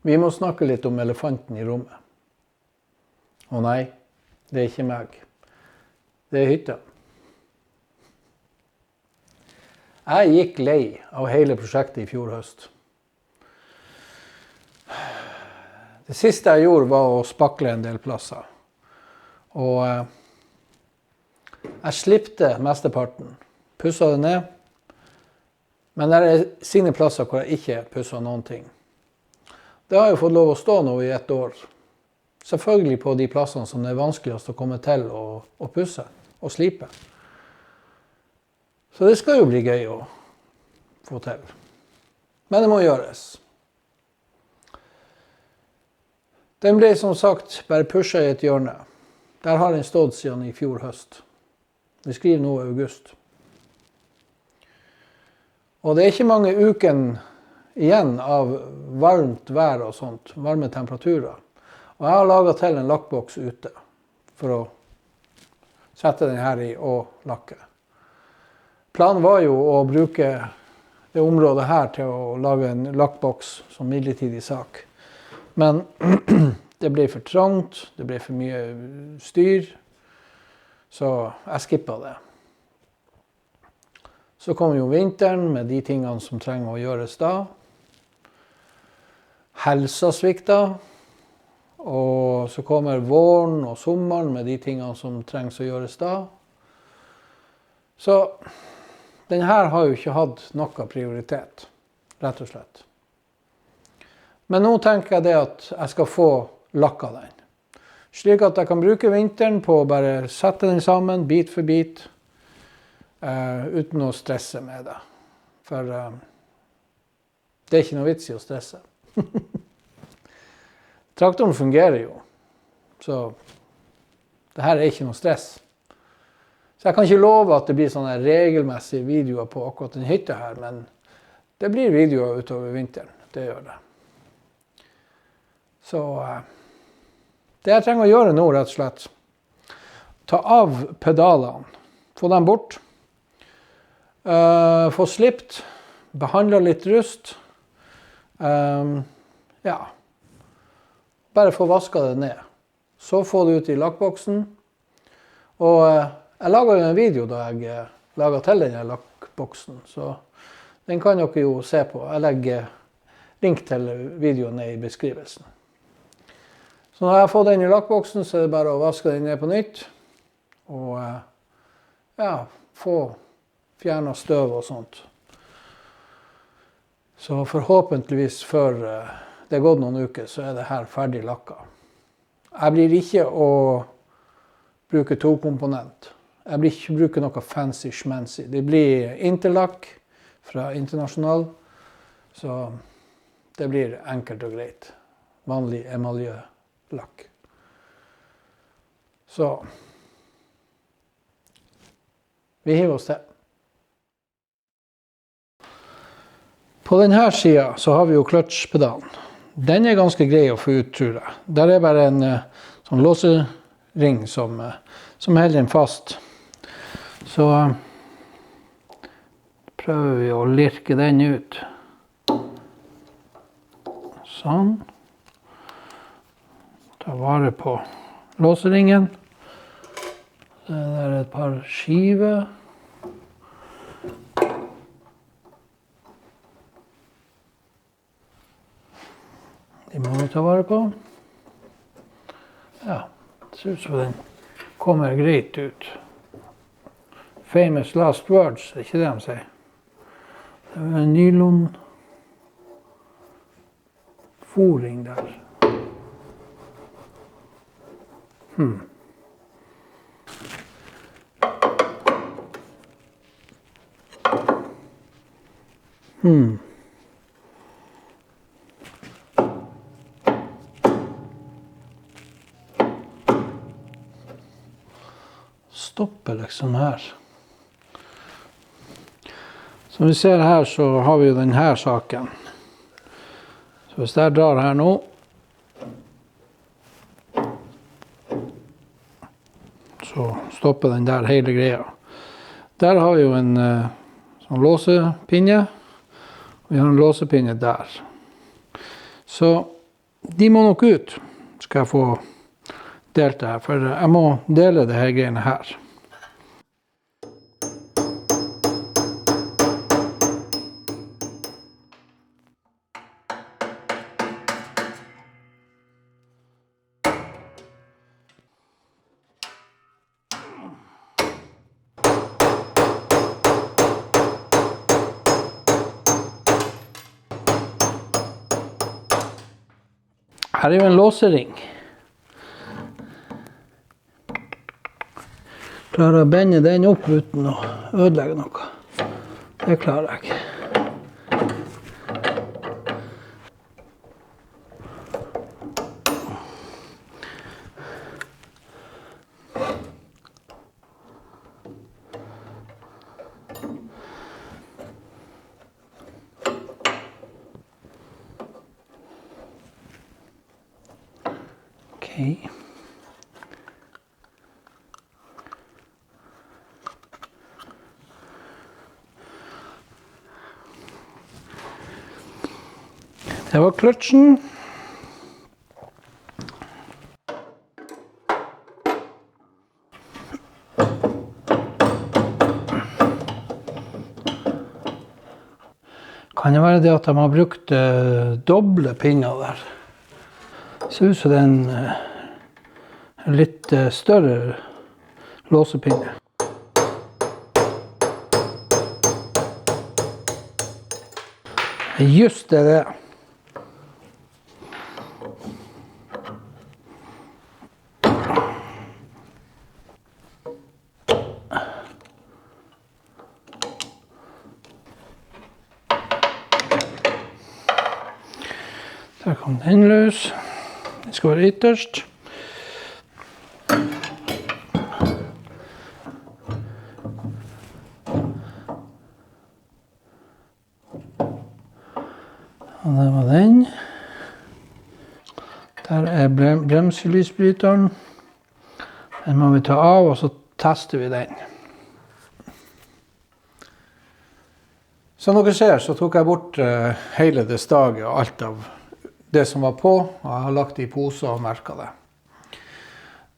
Vi må snakke litt om elefanten i rommet. Og nei, det er ikke meg. Det er hytta. Jeg gikk lei av hele prosjektet i fjor høst. Det siste jeg gjorde var å spakle en del plasser. Og jeg slipte mesteparten. Pusset det ned. Men det er sine plasser hvor jeg ikke pusset noen ting. Det har jo fått lov å stå nå i 1 år. Selvfølgelig på de plassene som det er vanskeligst å komme til å pusse og slipe. Så det skal jo bli gøy å få til. Men det må gjøres. Den ble som sagt bare pushet i et hjørne. Der har den stått siden i fjor høst. Vi skriver nå august. Og det er ikke mange ukene igjen av varmt vær og sånt, varme temperaturer. Og jeg har laget til en lakkboks ute for å sette den her i og lakke. Planen var jo å bruke det området her til å lage en lakkboks som midlertidig sak. Men det ble for trangt, det ble for mye styr, så jeg skippet det. Så kom jo vinteren med de tingene som trenger å gjøres da. Helsa svikta. Og så kommer våren og sommeren med de tingene som trengs å gjøres da. Så den her har jo ikke hatt noe prioritet, rett og slett. Men nå tenker jeg det at jeg skal få lakka den. Slik at jeg kan bruke vinteren på å bare sette den sammen, bit for bit, uten å stresse med det. For det er ikke noe vits i å stresse. Traktoren fungerer jo, så det her er ikke noe stress. Så jeg kan ikke love at det blir sånne regelmessige videoer på akkurat den hytta her, men det blir videoer utover vinteren, det gjør det. Så det jeg trenger å gjøre nå, rett og slett, ta av pedalene, få dem bort, få slipt, behandle litt rust, ja, bare få vasket det ned. Så få det ut i lakkboksen, og jeg laget jo en video da jeg laget til denne lakkboksen, så den kan dere jo se på. Jeg legger link til videoen ned i beskrivelsen. Så når jeg har fått den i lakkboksen, så er det bare å vaske den ned på nytt, og ja, få fjernet støv og sånt. Så forhåpentligvis før det er gått noen uker, så er det her ferdig lakka. Jeg blir ikke å bruke 2-komponent. Jeg blir ikke å bruke noe fancy-schmancy. Det blir interlakk fra Internasjonal, så det blir enkelt og greit. Vanlig emaljølakk. Så vi hiver oss til. På denne siden så har vi jo kløtsjpedalen. Den er ganske grei å få ut, tror jeg. Der er bare en sånn låsering som holder den fast. Så prøver vi å lirke den ut. Sånn. Ta vare på låseringen. Det er et par skiver. De må vi ta vare på. Ja, det ser ut som den kommer greit ut. Famous last words, er ikke det de sier. Det er en nylon foring der. Stopper liksom her. Som vi ser her så har vi jo denne saken. Så hvis jeg drar her nå, så stopper den der hele greia. Der har vi jo en sånn låsepinne, og vi har en låsepinne der. Så de må nok ut, skal jeg få delt det her, for jeg må dele det her greiene her. Her er jo en låsering. Klarer å bende den opp uten å ødelegge noe. Det klarer jeg. Okay. Det var kløtsjen. Kan det være det at de har brukt doble pinner der? Det ser ut som det er en litt større låsepinne. Just det. Der kom den løs. Den skal være ytterst. Og der var den. Der er bremselysbryteren. Den må vi ta av, og så tester vi den. Som dere ser, så tok jeg bort hele det staget og alt av det som var på, og jeg har lagt det i poser og merket det.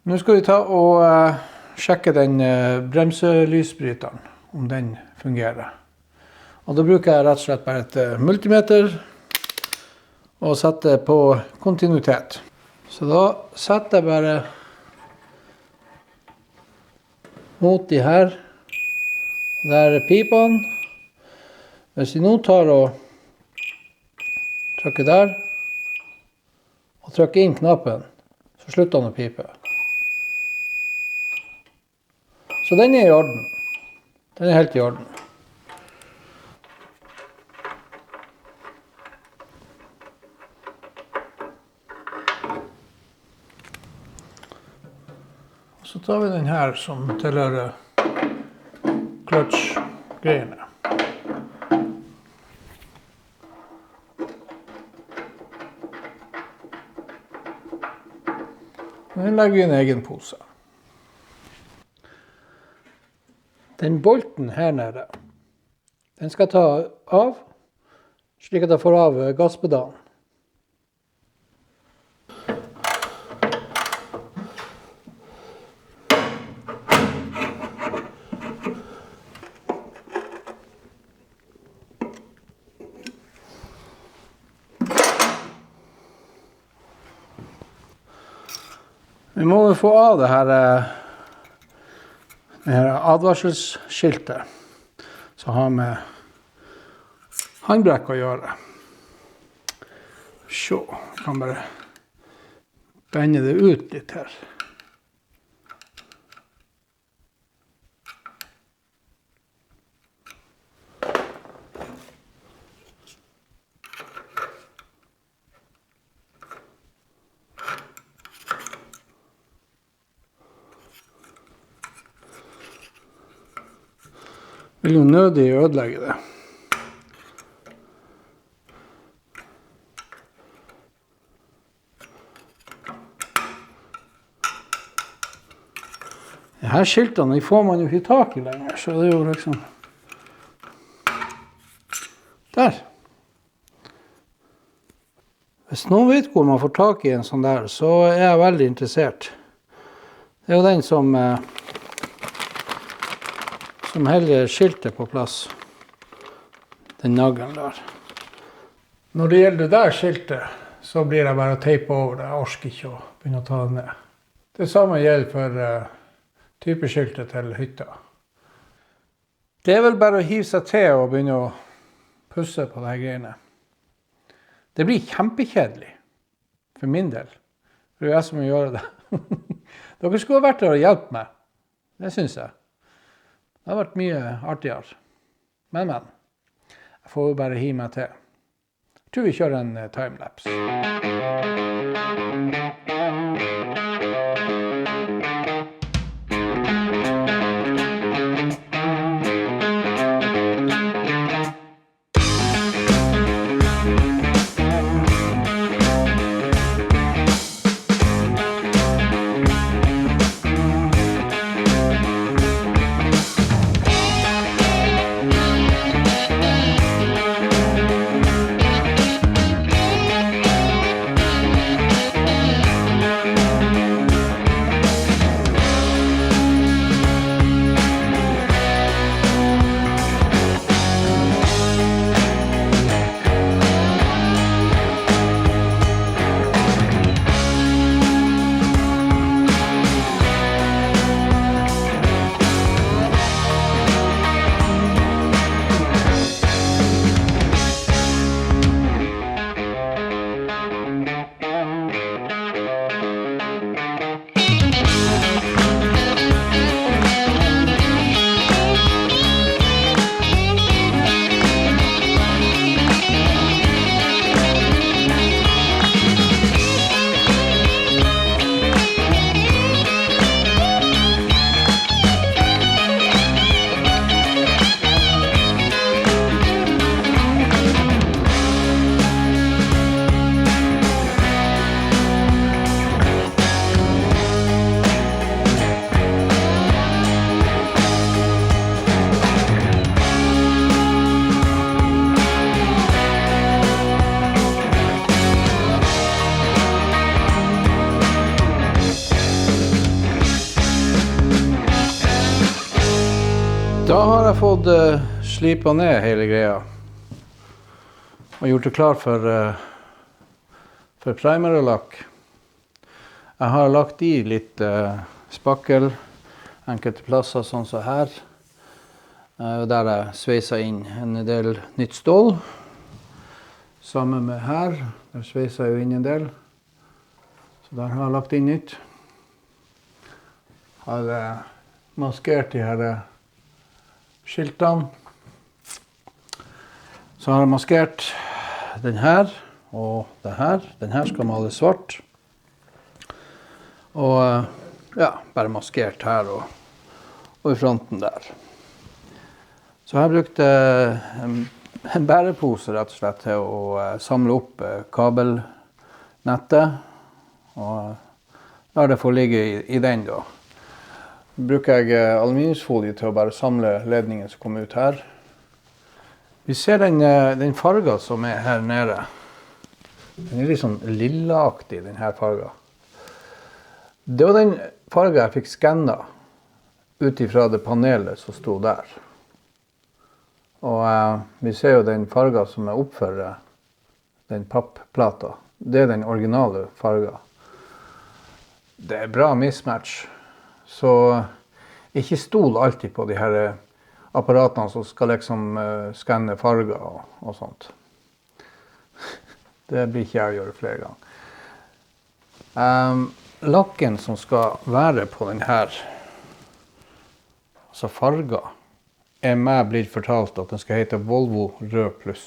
Nå skal vi ta og sjekke den bremselysbryteren, om den fungerer. Og da bruker jeg rett og slett bare et multimeter, og setter på kontinuitet. Så da setter jeg bare mot de her. Der er pipene. Hvis vi nå tar og trykker der, og trykker inn knappen, så slutter den å pipe. Så den er i orden. Den er helt i orden. Så tar vi den her som tilhører kløtsj-greiene. Den legger vi i en egen pose. Den bolten her nede, den skal ta av, slik at jeg får av gasspedalen. Vi må få av det her advarselsskiltet som har med håndbrekk å gjøre. Så, jeg kan bare bende det ut litt her. Vil jo nødig ødelegge det. Disse skiltene får man jo ikke tak i lenger, så det er jo liksom... Der! Hvis noen vet hvor man får tak i en sånn der, så er jeg veldig interessert. Det er jo den som heller skiltet på plass. Den naglen der. Når det gjelder det der skiltet, så blir det bare å teipe over det. Jeg orker ikke å begynne å ta det ned. Det samme gjelder for typeskiltet til hytta. Det er vel bare å hive seg til og begynne å pusse på de her greiene. Det blir kjempekjedelig, for min del. For det er jeg som må gjøre det. Dere skulle ha vært der og hjulpet meg. Det synes jeg. Det har vært mye artigere. Men. Jeg får jo bare hive meg til. Jeg tror vi kjører en timelapse. Da har jeg fått slipet ned hele greia og gjort det klar for primer og lakk. Jeg har lagt i litt spakkel, enkelte plasser sånn som her, der jeg sveiset inn en del nytt stål. Sammen med her, der sveiset jeg jo inn en del, så der har jeg lagt inn nytt. Har maskert de her skiltene. Så har jeg maskert den her og den her. Den her skal male svart. Og ja, bare maskert her og i fronten der. Så jeg har brukt en bærepose rett og slett til å samle opp kabelnettet. Og la det få ligge i den da. Bruker jeg aluminiumsfolie til å bare samle ledningen som kommer ut her. Vi ser den fargen som er her nede. Den er litt sånn lillaaktig, den her fargen. Det var den fargen jeg fikk skannet ut ifra det panelet som sto der. Og vi ser jo den fargen som er oppfor den pappplata. Det er den originale fargen. Det er bra mismatch. Så ikke stol alltid på de her apparatene som skal liksom skanne farger og sånt. Det blir ikke jeg å gjøre flere ganger. Lakken som skal være på den her, altså farger, er meg blitt fortalt at den skal hete Volvo Rød Plus.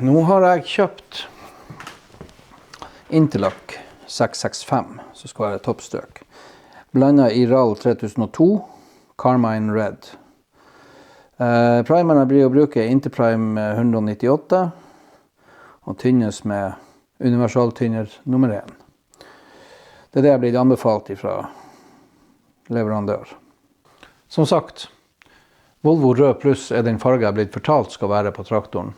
Nå har jeg kjøpt Interlac 665, som skal være toppstøk. Blandet i RAL 3002, Carmine Red. Primeren jeg blir å bruke Interprime 198, og tynnes med universaltynner nummer 1. Det er det jeg blir anbefalt fra leverandør. Som sagt, Volvo Rød Plus er den fargen jeg blitt fortalt skal være på traktoren.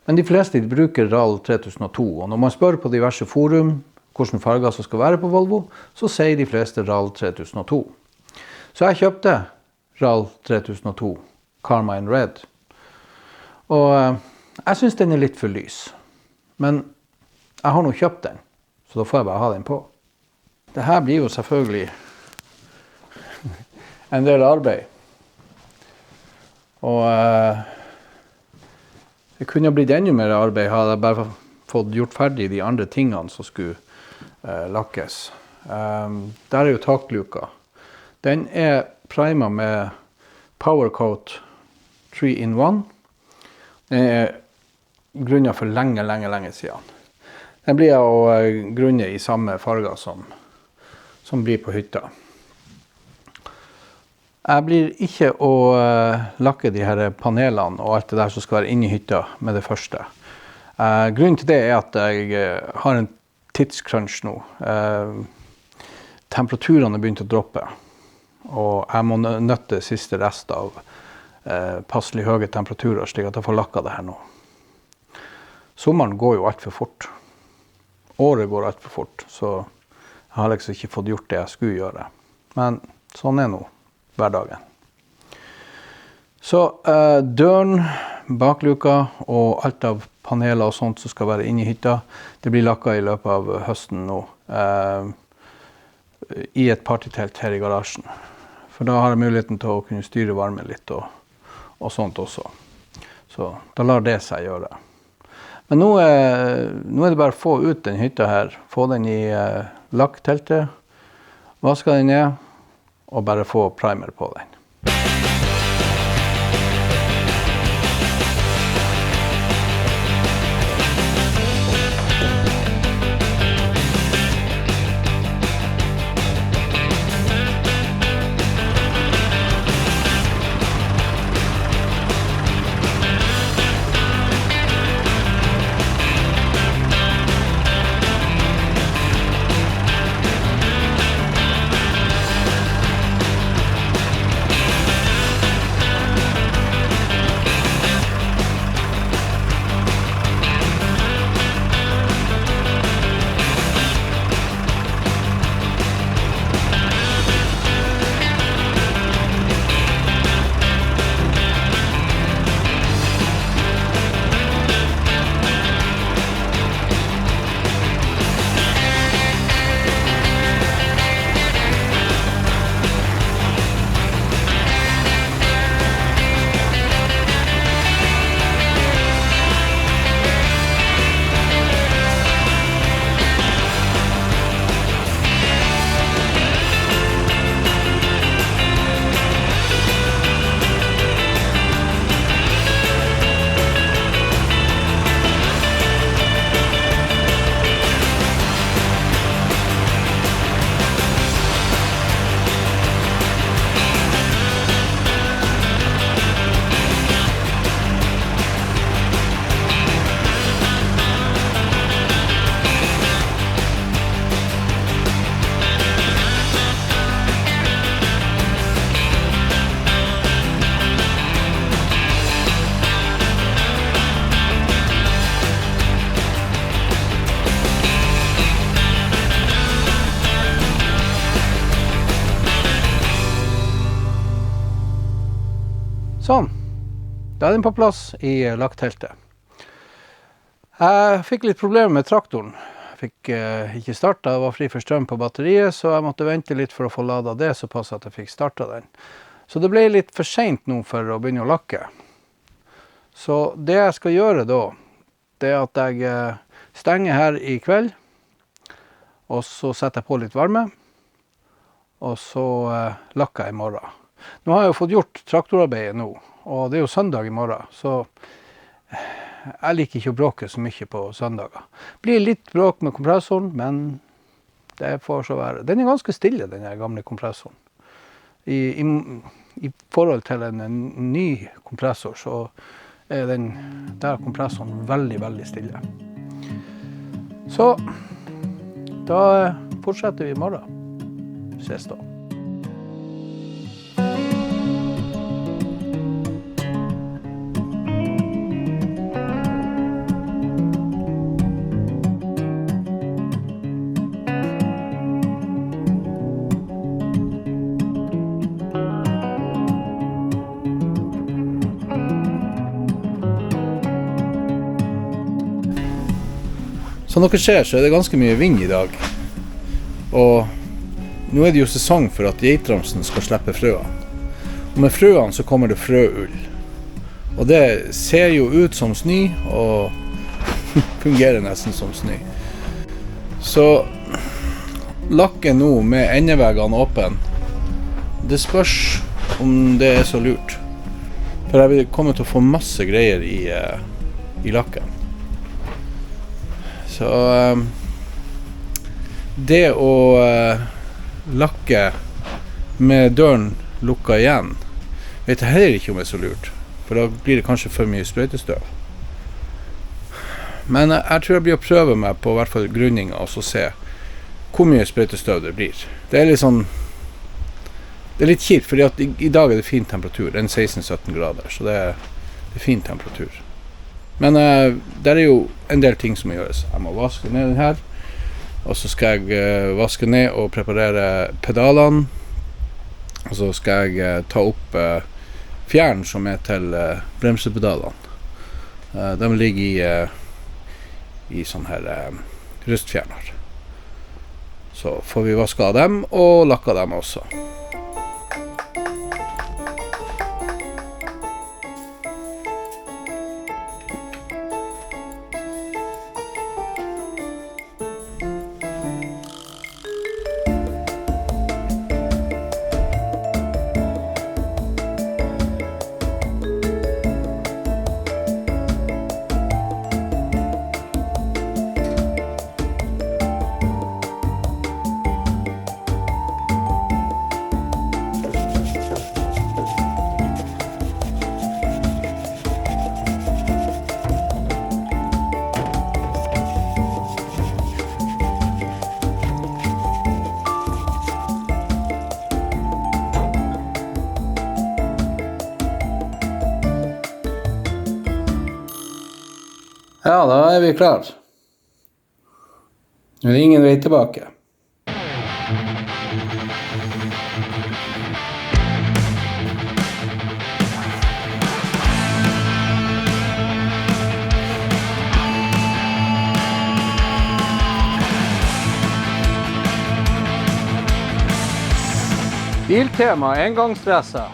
Men de fleste bruker RAL 3002, og når man spør på diverse forum hvilke farger som skal være på Volvo, så sier de fleste RAL 3002. Så jeg kjøpte RAL 3002 Carmine Red. Og jeg synes den litt for lys. Men jeg har nå kjøpt den, så da får jeg bare ha den på. Det her blir jo selvfølgelig en del arbeid. Og det kunne ha blitt enda mer arbeid, hadde jeg bare fått gjort ferdig de andre tingene som skulle lakkes. Der jo takluka. Den primet med PowerCoat 3-in-1. Den grunnet for lenge siden. Den blir å grunne i samme farger som blir på hytta. Jeg blir ikke å lakke de her panelene og alt det der som skal være inne i hytta med det første. Grunnen til det at jeg har en tidskrunch nå. Temperaturene begynt å droppe, og jeg må nøtte siste rest av passelig høye temperaturer, slik at jeg får lakka det her nå. Sommeren går jo alt for fort. Året går alt for fort, så jeg har liksom ikke fått gjort det jeg skulle gjøre. Men sånn nå hverdagen. Så døren, bakluka og alt av paneler og sånt som skal være inne i hytta, det blir lakka i løpet av høsten nå. I et partytelt her i garasjen. For da har jeg muligheten til å kunne styre varmen litt og sånt også. Så da lar det seg gjøre. Men nå det bare å få ut den hytta her, få den i lakkteltet, vaske den ned, og bare få primer på den. Sånn, da den på plass i lakkteltet. Jeg fikk litt problemer med traktoren. Jeg fikk ikke startet, det var fri for strøm på batteriet, så jeg måtte vente litt for å få ladet det, såpass at jeg fikk startet den. Så det ble litt for sent nå for å begynne å lakke. Så det jeg skal gjøre da, det at jeg stenger her i kveld, og så setter jeg på litt varme, og så lakker jeg i morgen. Nå har jeg jo fått gjort traktorarbeidet nå, og det er jo søndag i morgen, så jeg liker ikke å bråke så mye på søndager. Det blir litt bråk med kompressoren, men det får så være. Den er ganske stille, den gamle kompressoren. I forhold til en ny kompressor, så er den der kompressoren veldig, veldig stille. Så da fortsetter vi i morgen. Ses da. Som dere ser så det ganske mye vind I dag. Og nå det jo sesong for at geitramsen skal slippe frøene. Og med frøene så kommer det frøull. Og det ser jo ut som snø og fungerer nesten som snø. Så lakke nå med endeveggene åpen. Det spørs om det så lurt. For jeg kommer til å få masse greier I lakken. Så det å lakke med døren lukka igjen, vet jeg heller ikke om det så lurt. For da blir det kanskje for mye sprøytestøv. Men jeg tror jeg blir å prøve meg på I hvert fall grunninga og så se hvor mye sprøytestøv det blir. Det litt sånn, det litt kjipt, fordi at I dag det fin temperatur, 16-17 grader, så det fin temperatur. Men der jo en del ting som må gjøres. Jeg må vaske ned den her, og så skal jeg vaske ned og preparere pedalene, og så skal jeg ta opp fjern som til bremsepedalene. De ligger I sånn her rustfjerner. Så får vi vaske av dem og lakke dem også. Ja, da vi klar. Nå det ingen vei tilbake. Biltema engangsstresset.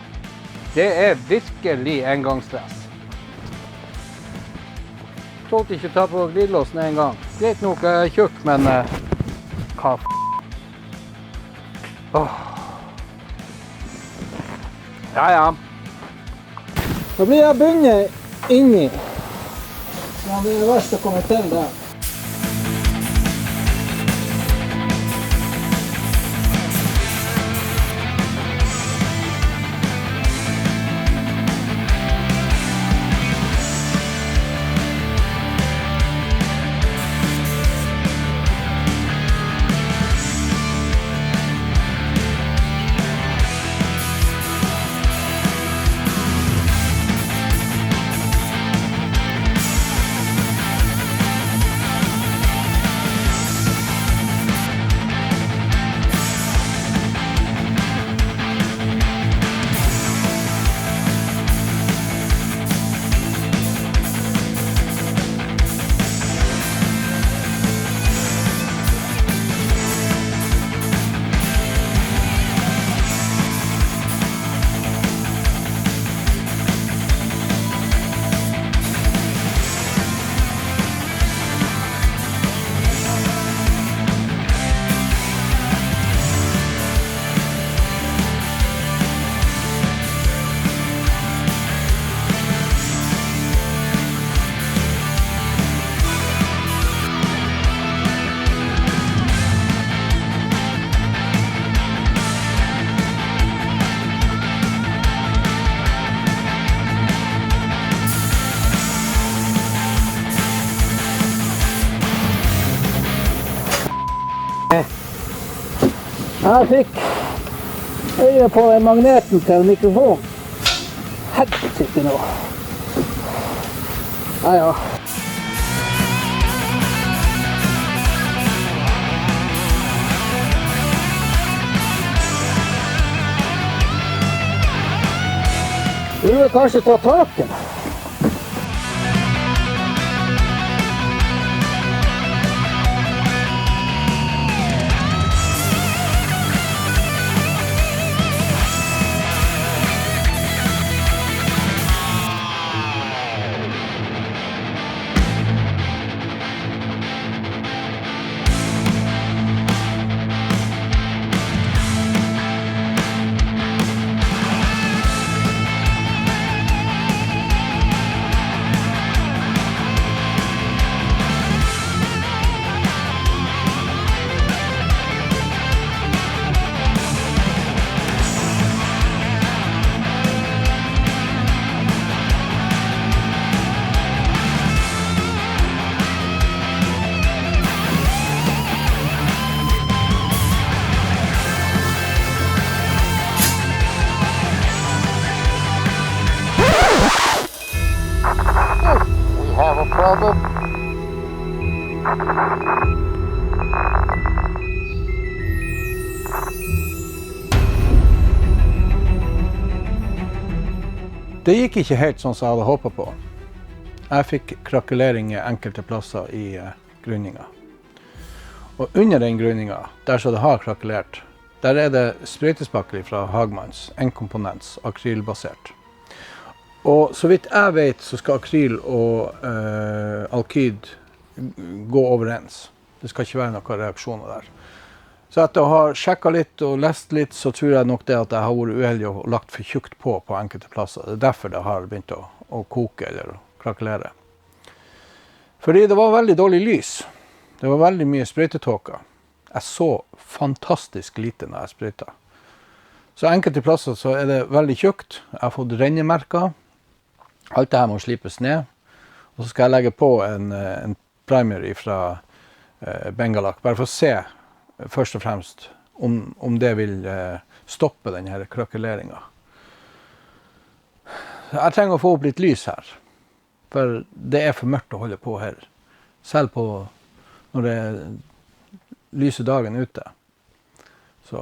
Det virkelig engangsstress. Tålte ikke ta på glidelåsen en gang. Greit nok jeg tjukk, men hva Ja. Da blir jeg bundet inni. Så det verst å komme til der. Jeg fikk øye på magneten til mikrofonen. Helsike nå. Ja. Du vil kanskje ta taken? Flat opp. Det gikk ikke helt sånn som jeg hadde håpet på. Jeg fikk krakelering i enkelte plasser i grunninga. Og under den grunninga, der så det har krakelert, der er det sprøytespakkel fra Hagmanns, en komponents, akrylbasert. Og så vidt jeg vet, så skal akryl og alkyd gå overens. Det skal ikke være noen reaksjoner der. Så etter å ha sjekket litt og lest litt, så tror jeg nok det at jeg har vært uheldig og lagt for tjukt på enkelte plasser. Det er derfor det har begynt å koke eller å krakelere. Fordi det var veldig dårlig lys. Det var veldig mye sprøytetåker. Jeg så fantastisk lite når jeg sprøyta. Så enkelte plasser så er det veldig tjukt. Jeg har fått rennemerker. Alt det her må slipes ned. Og så skal jeg legge på en primer fra Bengalak, bare for å se først og fremst om det vil stoppe denne krakeleringen. Jeg trenger å få opp litt lys her, for det er for mørkt å holde på her. Selv på når det er lyse dagen ute. Så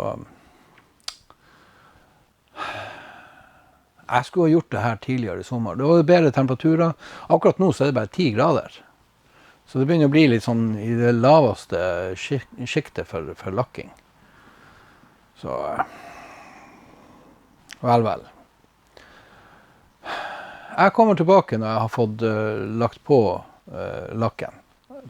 jeg skulle ha gjort det her tidligere i sommer. Det var bedre temperaturer. Akkurat nå så er det bare 10 grader. Så det begynner å bli litt sånn i det laveste skiktet for lakking. Så vel. Jeg kommer tilbake når jeg har fått lagt på lakken.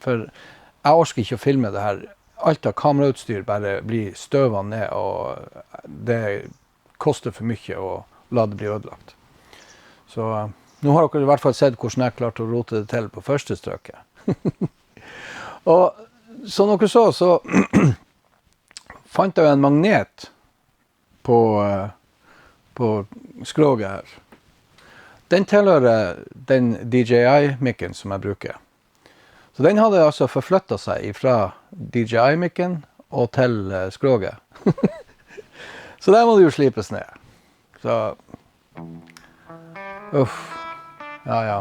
For jeg orker ikke å filme det her. Alt av kamerautstyr bare blir støvet ned, og det koster for mye å la det bli ødelagt. Så nå har dere i hvert fall sett hvordan jeg klarte å rote det til på første strøket. Og som dere så fant jeg en magnet på skroget her. Den tilhører den DJI-mikken som jeg bruker. Så den hadde altså forflyttet seg fra DJI-mikken og til skroget. Så der må det jo slipes ned. Så ja.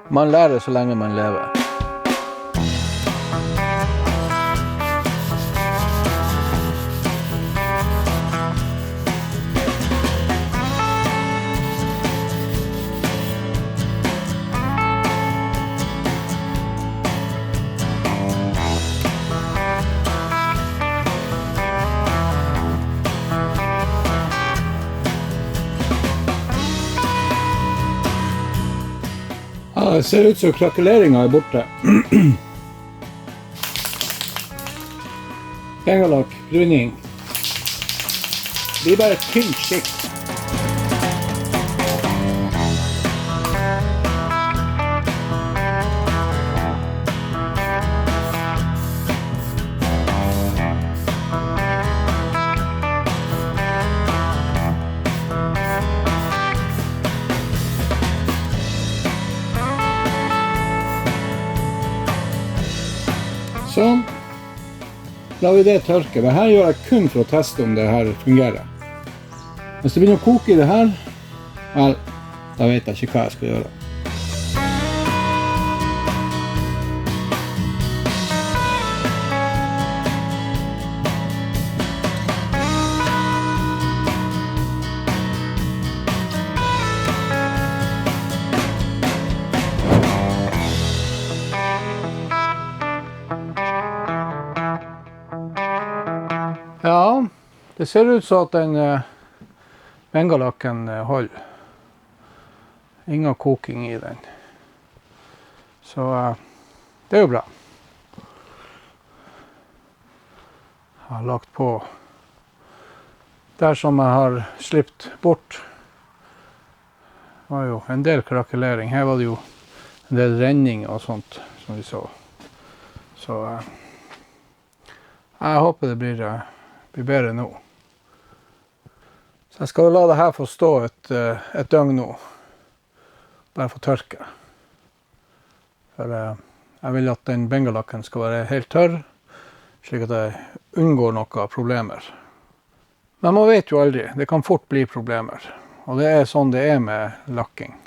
Man lærer så lenge man lever. Det ser ut som krakeleringen er borte. Bengalak, grunning. Det blir bare et tynt skikt. Sånn. La vi det tørke. Det her gjør jeg kun for å teste om det her fungerer. Hvis det begynner å koke i det her, vel, da vet jeg ikke hva jeg skal gjøre. Ja, det ser ut som at den bengalakken holder. Ingen koking i den. Så det er jo bra. Jeg har lagt på der som jeg har slipt bort. Det var jo en del krakelering. Her var det jo en del renning og sånt som vi så. Så jeg håper det blir bedre nå. Så jeg skal la det her få stå et døgn nå. Bare få tørke. For jeg vil at den bengalakken skal være helt tørr, slik at jeg unngår noen problemer. Men man vet jo aldri. Det kan fort bli problemer. Og det er sånn det er med lakking.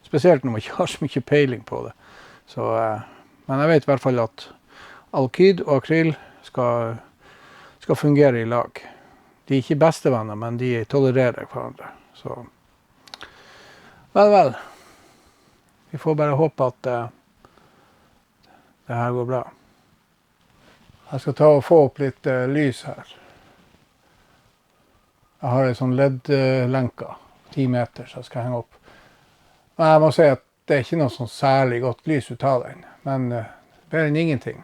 Spesielt når man ikke har så mye peiling på det. Så, men jeg vet i hvert fall at alkyd og akryl skal fungere i lag. De er ikke bestevenner, men de tolererer hverandre. Så vel. Vi får bare håpe at det her går bra. Jeg skal ta og få opp litt lys her. Jeg har en sånn LED-lenka, 10 meter, så jeg skal henge opp. Men jeg må si at det er ikke noe sånn særlig godt lys ut av den, men bedre enn ingenting.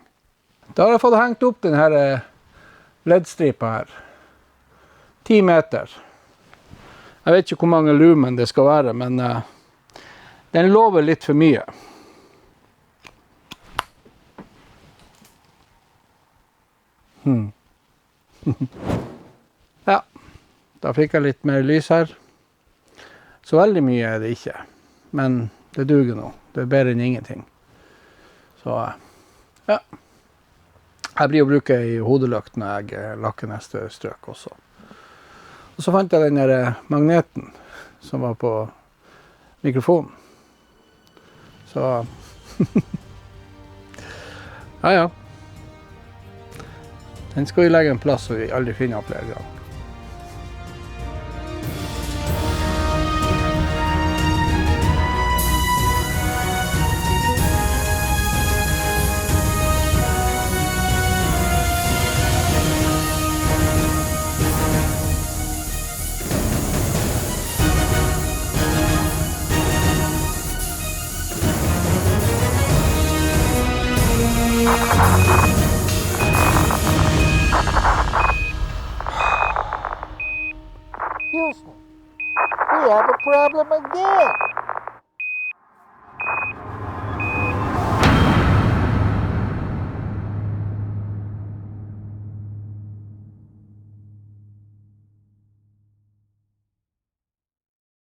Da har jeg fått hengt opp den her LED-stripa her. 10 meter. Jeg vet ikke hvor mange lumen det skal være, men den lover litt for mye. Ja, da fikk jeg litt mer lys her. Så veldig mye er det ikke, men det duger nå. Det er bedre enn ingenting. Så ja. Jeg blir å bruke i hodeløkt når jeg lakker neste strøk også. Og så fant jeg den der magneten som var på mikrofonen. Så ja. Den skal vi legge en plass så vi aldri finner den flere ganger. Houston, we have a problem again.